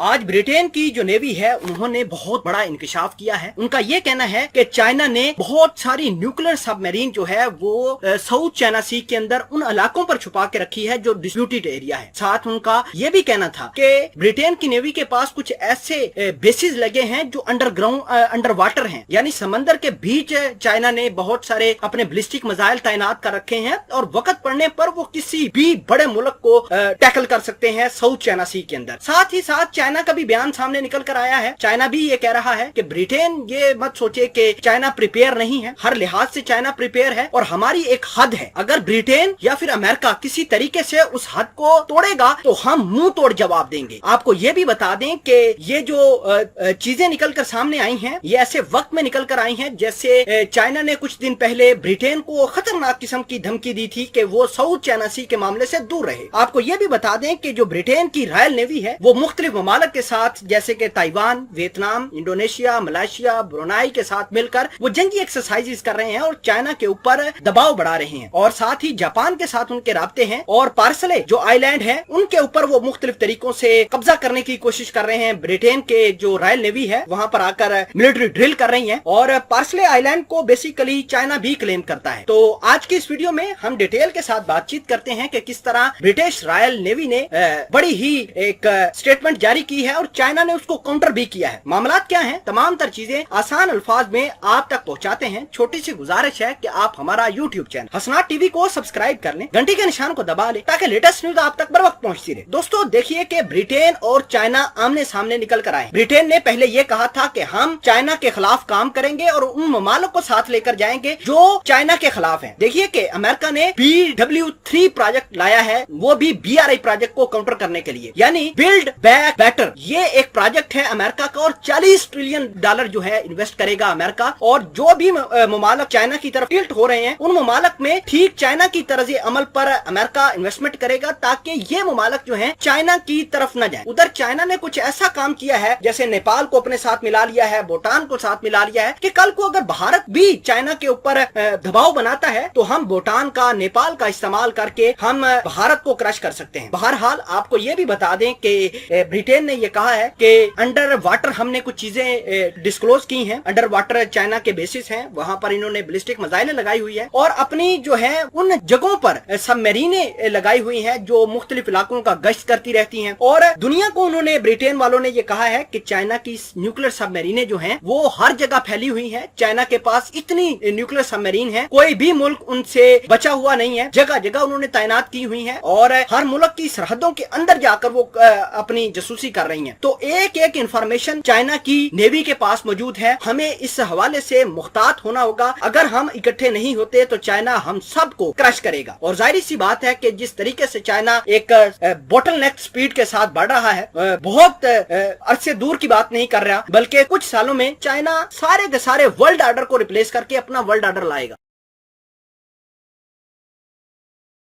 आज ब्रिटेन की जो नेवी है उन्होंने बहुत बड़ा इंकशाफ किया है। उनका ये कहना है कि चाइना ने बहुत सारी न्यूक्लियर सबमरीन जो है वो साउथ चाइना सी के अंदर उन इलाकों पर छुपा के रखी है जो डिस्प्यूटेड एरिया है। साथ उनका ये भी कहना था कि ब्रिटेन की नेवी के पास कुछ ऐसे बेसिस लगे हैं जो अंडरग्राउंड अंडर वाटर हैं, यानी समंदर के बीच चाइना ने बहुत सारे अपने बैलिस्टिक मिसाइल तैनात कर रखे हैं और वक्त पड़ने पर वो किसी भी बड़े मुल्क को टैकल कर सकते हैं साउथ चाइना सी के अंदर। साथ ही साथ चाइना का भी बयान सामने निकल कर आया है। चाइना भी ये कह रहा है कि ब्रिटेन ये मत सोचे कि चाइना प्रिपेयर नहीं है, हर लिहाज से चाइना प्रिपेयर है और हमारी एक हद है। अगर ब्रिटेन या फिर अमेरिका किसी तरीके से उस हद को तोड़ेगा तो हम मुंह तोड़ जवाब देंगे। आपको ये भी बता दें कि ये जो चीजें निकल कर सामने आई हैं ये ऐसे वक्त में निकल कर आई हैं जैसे चाइना ने कुछ दिन पहले ब्रिटेन को खतरनाक किस्म की धमकी दी थी कि वो साउथ चाइना सी के मामले से दूर रहे। आपको ये भी बता दें कि जो ब्रिटेन की रॉयल नेवी है वो मुख्तलिफ ममालिक के साथ जैसे कि Taiwan, Vietnam, Indonesia, Malaysia, Brunei के साथ मिलकर वो जंगी एक्सरसाइजेस कर रहे हैं और चाइना के ऊपर दबाव बढ़ा रहे हैं। और साथ ही जापान के साथ उनके राब्ते हैं और पार्सले जो आइलैंड है उनके ऊपर वो मुख्तलिफ तरीकों से कब्जा करने की कोशिश कर रहे हैं। ब्रिटेन के जो रॉयल नेवी है वहां पर आकर मिलिट्री ड्रिल कर रही है और पार्सले आइलैंड को बेसिकली चाइना भी क्लेम करता है। तो आज की इस वीडियो में हम डिटेल के साथ बातचीत करते हैं कि किस तरह ब्रिटिश रॉयल नेवी ने बड़ी ही एक स्टेटमेंट जारी की है और चाइना ने उसको काउंटर भी किया है। मामलात क्या हैं, तमाम तर चीजें आसान अल्फाज में आप तक पहुंचाते हैं। छोटी सी गुजारिश है कि आप हमारा यूट्यूब चैनल हसनाट टीवी को सब्सक्राइब कर लें, घंटी के निशान को दबा लें ताकि लेटेस्ट न्यूज आप तक बर वक्त पहुंचती रहे। दोस्तों देखिए कि ब्रिटेन और चाइना आमने सामने निकल कर आए। ब्रिटेन ने पहले ये कहा था कि हम चाइना के खिलाफ काम करेंगे और उन ममालिक को साथ लेकर जाएंगे जो चाइना के खिलाफ हैं। देखिए कि अमेरिका ने BW3 प्रोजेक्ट लाया है, वो भी BRI प्रोजेक्ट को काउंटर करने के लिए, यानी बिल्ड बैक बेटर। ये एक प्रोजेक्ट है अमेरिका का और $40 ट्रिलियन जो है इन्वेस्ट करेगा अमेरिका। और जो भी ममालिक चाइना की तरफ टिल्ट हो रहे हैं उन ममालिक में ठीक चाइना की तरज अमल पर अमेरिका इन्वेस्टमेंट करेगा ताकि ये ममालिक जो है चाइना की तरफ न जाए। उधर चाइना ने कुछ ऐसा काम किया है जैसे नेपाल को अपने साथ मिला लिया है, भूटान को साथ मिला लिया है कि कल को अगर भारत भी चाइना के ऊपर दबाव बनाता है तो हम भूटान का, नेपाल का इस्तेमाल करके हम भारत को क्रश कर सकते हैं। बहरहाल आपको ये भी बता दें कि ब्रिटेन ने ये कहा है कि अंडर वाटर हमने कुछ चीजें डिस्क्लोज की हैं। अंडर वाटर चाइना के बेसिस हैं, वहां पर इन्होंने बैलिस्टिक मिसाइलें लगाई हुई है और अपनी जो है उन जगहों पर सबमरीनें लगाई हुई हैं जो मुख्तलिफ इलाकों का गश्त करती रहती हैं। और दुनिया को उन्होंने, ब्रिटेन वालों ने ये कहा है कि चाइना की न्यूक्लियर सबमरीनें जो हैं वो हर जगह फैली हुई हैं। चाइना के पास इतनी न्यूक्लियर सबमरीन है, कोई भी मुल्क उनसे बचा हुआ नहीं है, जगह जगह उन्होंने तैनात की हुई है और हर मुल्क की सरहदों के अंदर जाकर वो अपनी जासूसी कर रही हैं। तो एक एक इंफॉर्मेशन चाइना की नेवी के पास मौजूद है। हमें इस हवाले से मुख्तात होना होगा। अगर हम इकट्ठे नहीं होते तो चाइना हम सबको क्रश करेगा। और जाहिर सी बात है कि जिस तरीके से चाइना एक बोटलनेक स्पीड के साथ बढ़ रहा है, बहुत अरसे दूर की बात नहीं कर रहा, बल्कि कुछ सालों में चाइना सारे के सारे वर्ल्ड ऑर्डर को रिप्लेस करके अपना वर्ल्ड ऑर्डर लाएगा।